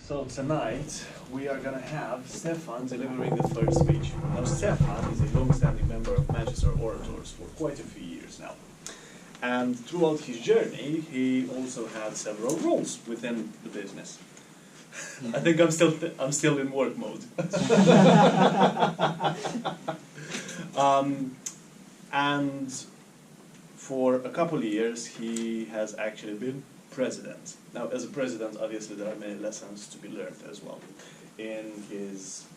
So tonight we are going to have Stefan delivering the first speech. Now Stefan is a long-standing member of Manchester Orators for quite a few years now. And throughout his journey he also had several roles within the business. I think I'm still in work mode. And for a couple of years he has actually been president. Now, as a president, obviously there are many lessons to be learned as well. In his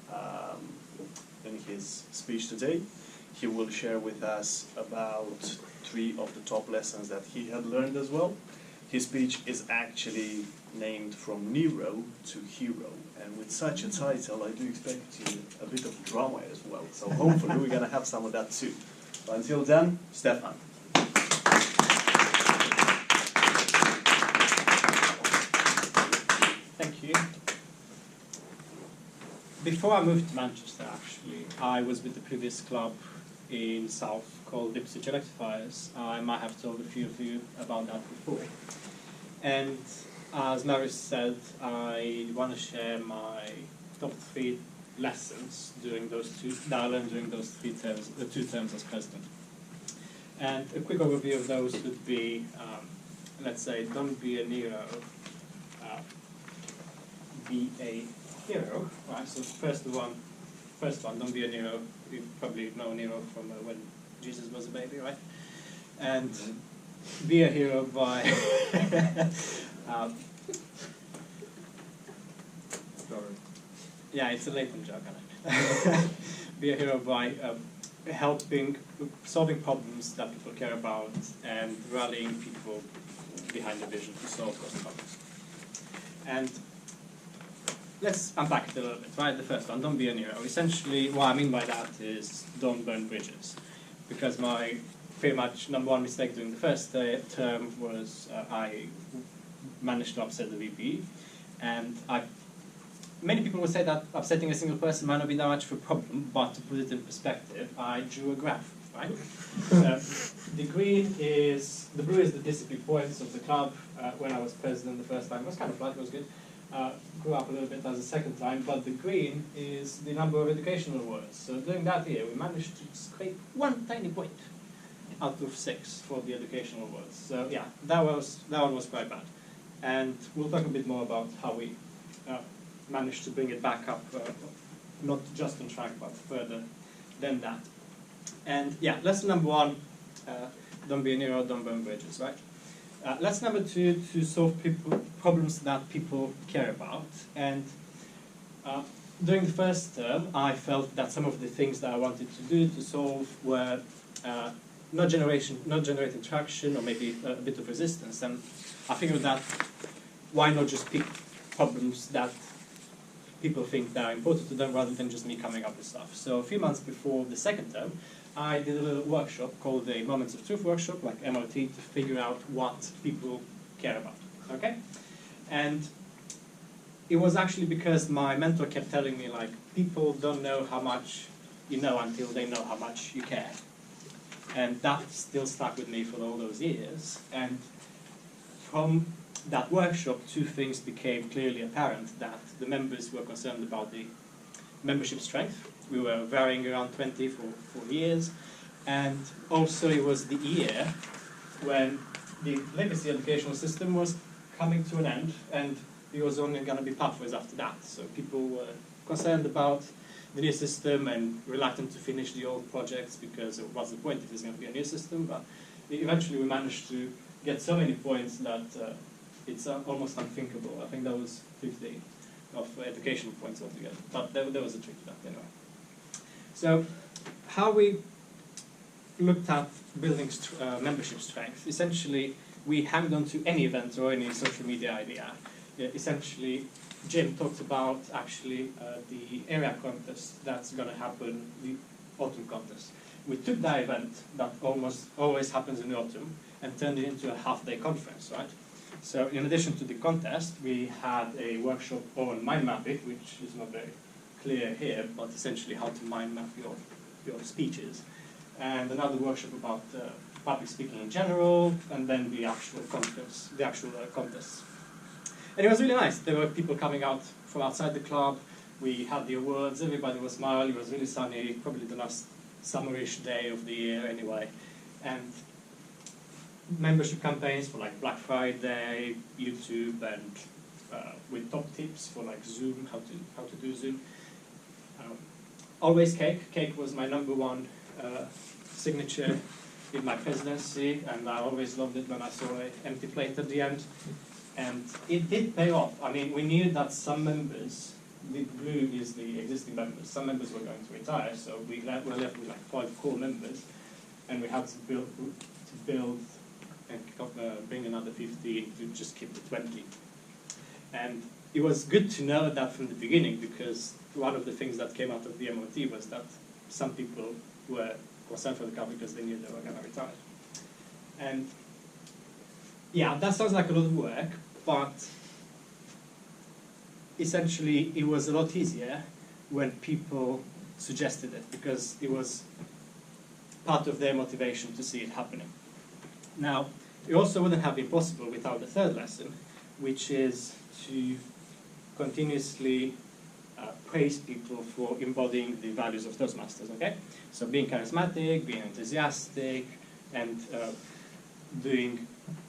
speech today, he will share with us about 3 of the top lessons that he had learned as well. His speech is actually named From Nero to Hero, and with such a title, I do expect a bit of drama as well. So hopefully we're going to have some of that too. But until then, Stefan. Thank you. Before I moved to Manchester, actually, I was with the previous club in South called Ipswich Electrifiers. I might have told a few of you about that before. And as Mary said, I want to share my top 3 lessons during those that I learned during those 2 terms as president. And a quick overview of those would be, let's say, don't be a Nero. Be a hero, right? So first one, don't be a Nero. You probably know Nero from when Jesus was a baby, right? And be a hero by yeah, it's a latent joke, isn't it? Be a hero by solving problems that people care about and rallying people behind the vision to solve those problems. And let's unpack it a little bit, right? The first one, don't be a Nero. Essentially, what I mean by that is don't burn bridges. Because my pretty much #1 mistake during the first term was I managed to upset the VP. And many people would say that upsetting a single person might not be that much of a problem, but to put it in perspective, I drew a graph, right? The blue is the discipline points of the club. When I was president the first time, it was kind of flat, it was good. Grew up a little bit as a second time, but the green is the number of educational awards. So during that year, we managed to scrape 1 tiny point out of 6 for the educational awards. So yeah, that one was quite bad. And we'll talk a bit more about how we managed to bring it back up, not just on track, but further than that. And yeah, lesson #1, don't be a Nero, don't burn bridges, right? Lesson #2, to solve problems that people care about. And during the first term, I felt that some of the things that I wanted to do to solve were not generating traction or maybe a bit of resistance. And I figured that why not just pick problems that people think that are important to them rather than just me coming up with stuff. So a few months before the second term, I did a little workshop called the Moments of Truth workshop, like MOT, to figure out what people care about, okay? And it was actually because my mentor kept telling me, like, people don't know how much you know until they know how much you care. And that still stuck with me for all those years. And from that workshop, 2 things became clearly apparent: that the members were concerned about the membership strength. We were varying around 20 for years, and also it was the year when the legacy educational system was coming to an end, and it was only going to be pathways after that. So people were concerned about the new system and reluctant to finish the old projects because what's the point if there's going to be a new system? But eventually we managed to get so many points that it's almost unthinkable. I think that was 50 of educational points altogether, but there was a trick to that anyway. So how we looked at building membership strength, essentially we hanged on to any event or any social media idea. Essentially, Jim talked about actually the area contest that's going to happen, the autumn contest. We took that event that almost always happens in the autumn and turned it into a half-day conference, right? So in addition to the contest, we had a workshop on mind mapping, which is not very clear here, but essentially how to mind map your speeches. And another workshop about public speaking in general, and then the actual conference, the actual contests. And it was really nice. There were people coming out from outside the club. We had the awards. Everybody was smiling. It was really sunny. Probably the last summerish day of the year, anyway. And membership campaigns for like Black Friday, YouTube, and with top tips for like Zoom, how to do Zoom. Always cake. Cake was my #1 signature in my presidency, and I always loved it when I saw an empty plate at the end. And it did pay off. I mean, we knew that some members, the blue is the existing members, some members were going to retire, so we were left with like 5 core members, and we had to build and bring another 15 to just keep the 20. And it was good to know that from the beginning, because one of the things that came out of the MOT was that some people were concerned for the club because they knew they were going to retire. And yeah, that sounds like a lot of work, but essentially it was a lot easier when people suggested it, because it was part of their motivation to see it happening. Now, it also wouldn't have been possible without the third lesson, which is to continuously praise people for embodying the values of Toastmasters, okay? So being charismatic, being enthusiastic, and doing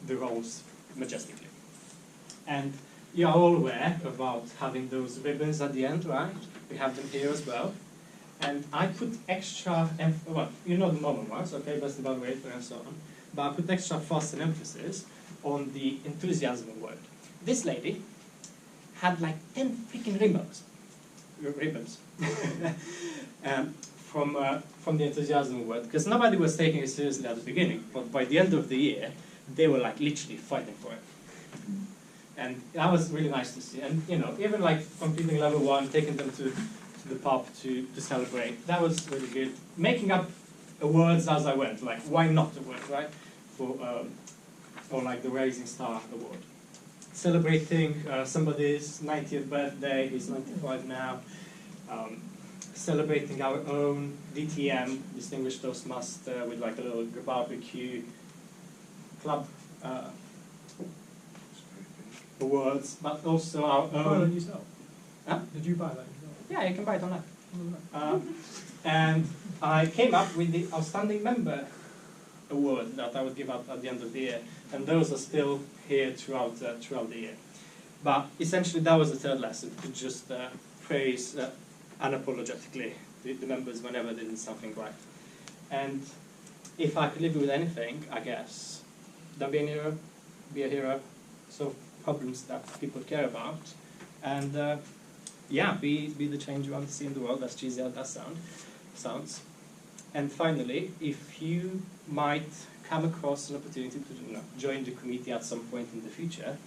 the roles majestically. And you are all aware about having those ribbons at the end, right? We have them here as well. And I put extra, well, you know the normal ones, okay, best evaluator and so on, but I put extra fuss and emphasis on the enthusiasm word. This lady had like 10 freaking ribbons from the enthusiasm word, because nobody was taking it seriously at the beginning, but by the end of the year, they were like literally fighting for it. And that was really nice to see. And you know, even like completing level 1, taking them to the pub to celebrate, that was really good. Making up awards as I went, like why not award, right? For like the Rising Star Award. Celebrating somebody's 90th birthday, he's 95 now. Celebrating our own DTM, Distinguished Toastmaster, with like a little barbecue club awards, but also our own. Yourself? Huh? Did you buy that yourself? Yeah, you can buy it online. And I came up with the Outstanding Member Award that I would give out at the end of the year, and those are still here throughout the year. But essentially, that was the third lesson, to just praise unapologetically the members whenever they did something right. And if I could leave you with anything, I guess, don't be a hero, be a hero. Solve problems that people care about, and yeah, be the change you want to see in the world, as cheesy as that sounds. And finally, if you might come across an opportunity to join the committee at some point in the future,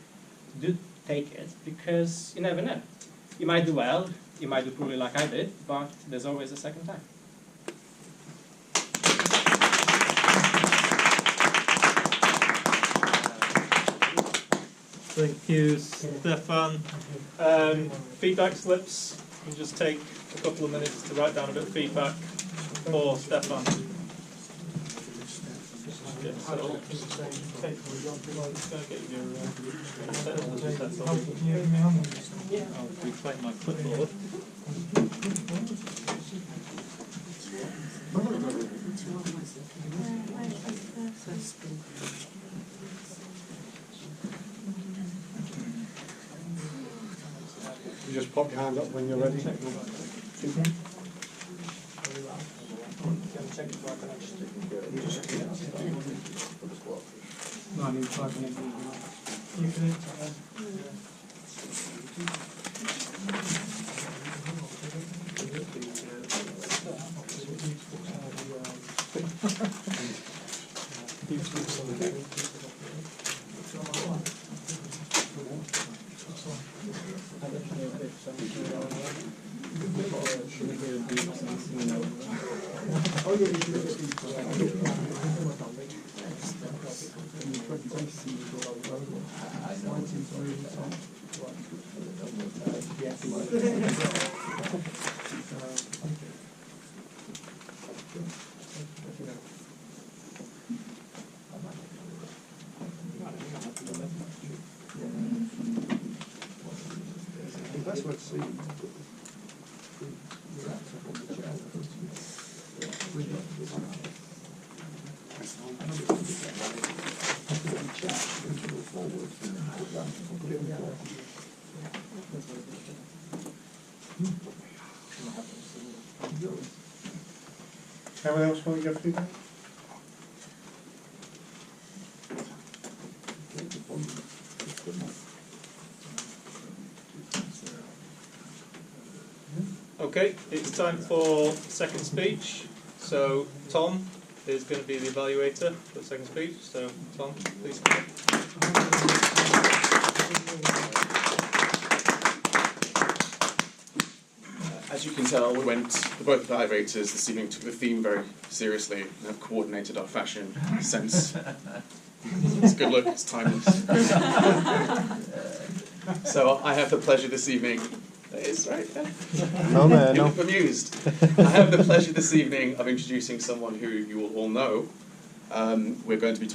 do take it, because you never know. You might do well, you might do poorly like I did, but there's always a second time. Thank you, Stefan. Feedback slips. You can just take a couple of minutes to write down a bit of feedback for Stefan. I'll reclaim my clipboard. You just pop your hand up when you're ready. No, I mean, you can. Anyone else want to give feedback? Okay, it's time for second speech. So Tom is going to be the evaluator for the second speech. So Tom, please come up. As you can tell, both evaluators this evening took the theme very seriously and have coordinated our fashion sense. It's a good look, it's timeless. So I have the pleasure this evening. That is right there. No, man, You no. look amused. I have the pleasure this evening of introducing someone who you will all know. He's going to be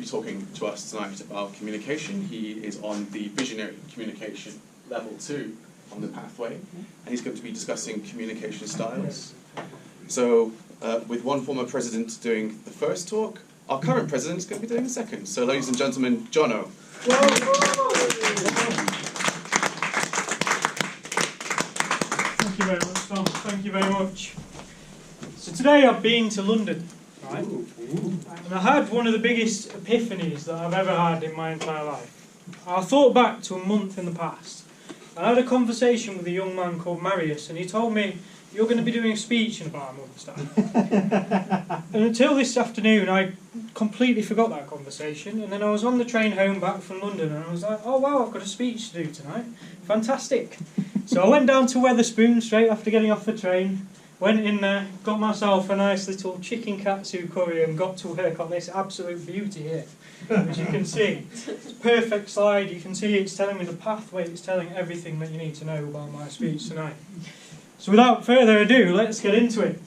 talking to us tonight about communication. He is on the visionary communication level 2 on the pathway, and he's going to be discussing communication styles. So, with one former president doing the first talk, our current president is going to be doing the second. So, ladies and gentlemen, Jono. Thank you very much, Tom. Thank you very much. So today I've been to London, right? And I had one of the biggest epiphanies that I've ever had in my entire life. I thought back to a month in the past. I had a conversation with a young man called Marius, and he told me, "You're going to be doing a speech in about a month's time." And until this afternoon, I completely forgot that conversation. And then I was on the train home back from London, and I was like, "Oh wow, I've got a speech to do tonight. Fantastic." So I went down to Wetherspoon straight after getting off the train, went in there, got myself a nice little chicken katsu curry, and got to work on this absolute beauty here. As you can see, it's a perfect slide. You can see it's telling me the pathway, it's telling everything that you need to know about my speech tonight. So without further ado, let's get into it.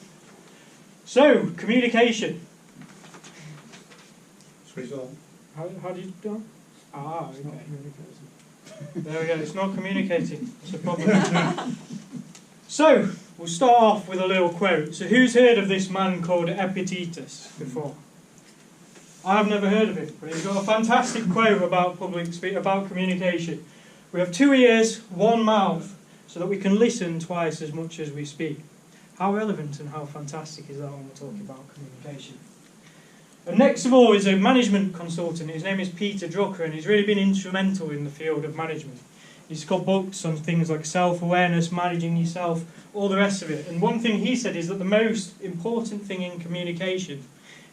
So, communication. Switch on. How do you do it? Ah, okay. There we go, it's not communicating. It's a problem. So, we'll start off with a little quote. So who's heard of this man called Epictetus before? I've never heard of him, but he's got a fantastic quote about about communication. We have 2 ears, 1 mouth, so that we can listen twice as much as we speak. How relevant and how fantastic is that when we're talking about communication? And next of all is a management consultant. His name is Peter Drucker, and he's really been instrumental in the field of management. He's got books on things like self-awareness, managing yourself, all the rest of it. And one thing he said is that the most important thing in communication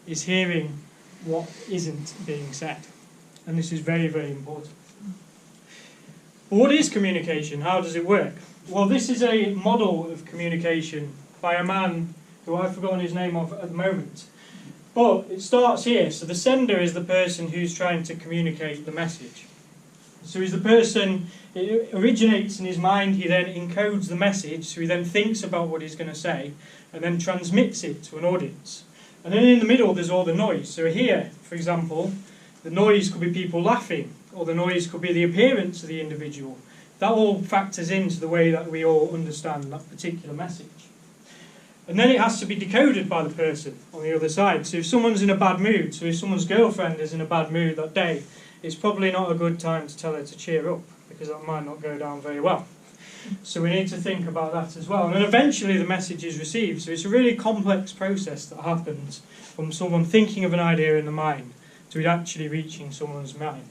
is hearing what isn't being said. And this is very, very important. But what is communication? How does it work? Well, this is a model of communication by a man who I've forgotten his name of at the moment. But it starts here. So the sender is the person who's trying to communicate the message. So he's the person, it originates in his mind, he then encodes the message, so he then thinks about what he's going to say, and then transmits it to an audience. And then in the middle there's all the noise. So here, for example, the noise could be people laughing, or the noise could be the appearance of the individual. That all factors into the way that we all understand that particular message. And then it has to be decoded by the person on the other side. So if someone's in a bad mood, so if someone's girlfriend is in a bad mood that day, it's probably not a good time to tell her to cheer up, because that might not go down very well. So we need to think about that as well. And then eventually the message is received. So it's a really complex process that happens from someone thinking of an idea in the mind to it actually reaching someone's mind.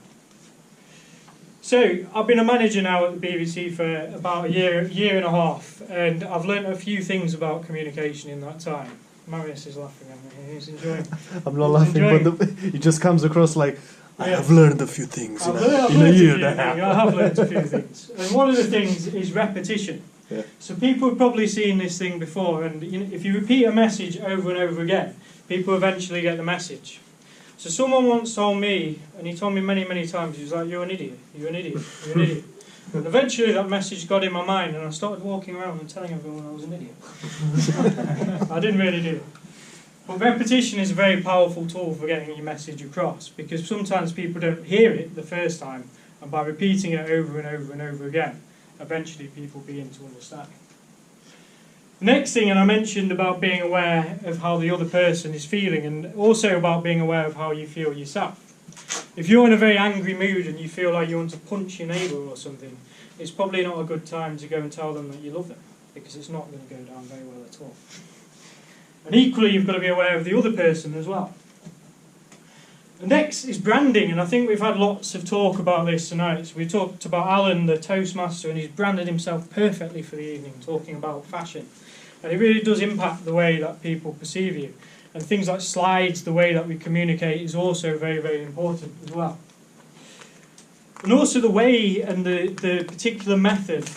So I've been a manager now at the BBC for about a year and a half, and I've learnt a few things about communication in that time. Marius is laughing at me, he's enjoying. I'm not laughing, but it just comes across like, I have learned a few things in a year and a half. I have learned a few things. And one of the things is repetition. Yeah. So people have probably seen this thing before, and if you repeat a message over and over again, people eventually get the message. So someone once told me, and he told me many, many times, he was like, "You're an idiot, you're an idiot, you're an idiot." And eventually that message got in my mind, and I started walking around and telling everyone I was an idiot. I didn't really do it. But repetition is a very powerful tool for getting your message across, because sometimes people don't hear it the first time, and by repeating it over and over and over again, eventually people begin to understand. The next thing, and I mentioned about being aware of how the other person is feeling, and also about being aware of how you feel yourself. If you're in a very angry mood and you feel like you want to punch your neighbour or something, it's probably not a good time to go and tell them that you love them, because it's not going to go down very well at all. And equally, you've got to be aware of the other person as well. The next is branding, and I think we've had lots of talk about this tonight. So we talked about Alan, the Toastmaster, and he's branded himself perfectly for the evening, talking about fashion. And it really does impact the way that people perceive you. And things like slides, the way that we communicate, is also very, very important as well. And also the way and the particular method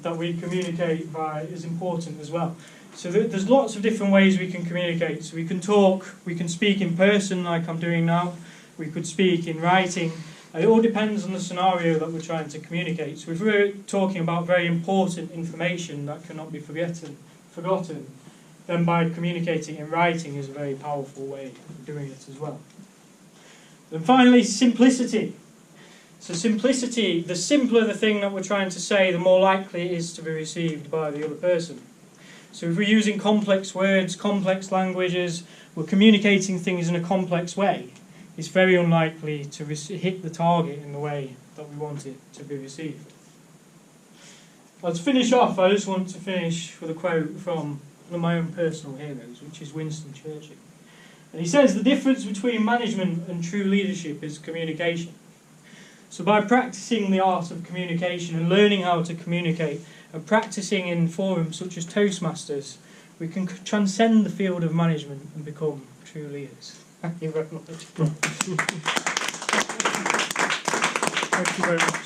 that we communicate by is important as well. So there's lots of different ways we can communicate. So we can talk, we can speak in person like I'm doing now, we could speak in writing. It all depends on the scenario that we're trying to communicate. So if we're talking about very important information that cannot be forgotten, then by communicating in writing is a very powerful way of doing it as well. And finally, simplicity. So simplicity, the simpler the thing that we're trying to say, the more likely it is to be received by the other person. So if we're using complex words, complex languages, we're communicating things in a complex way, it's very unlikely to hit the target in the way that we want it to be received. Well, to finish off, I just want to finish with a quote from one of my own personal heroes, which is Winston Churchill. And he says, "The difference between management and true leadership is communication." So by practicing the art of communication and learning how to communicate and practicing in forums such as Toastmasters, we can transcend the field of management and become true leaders. Thank you very much. Thank you very much.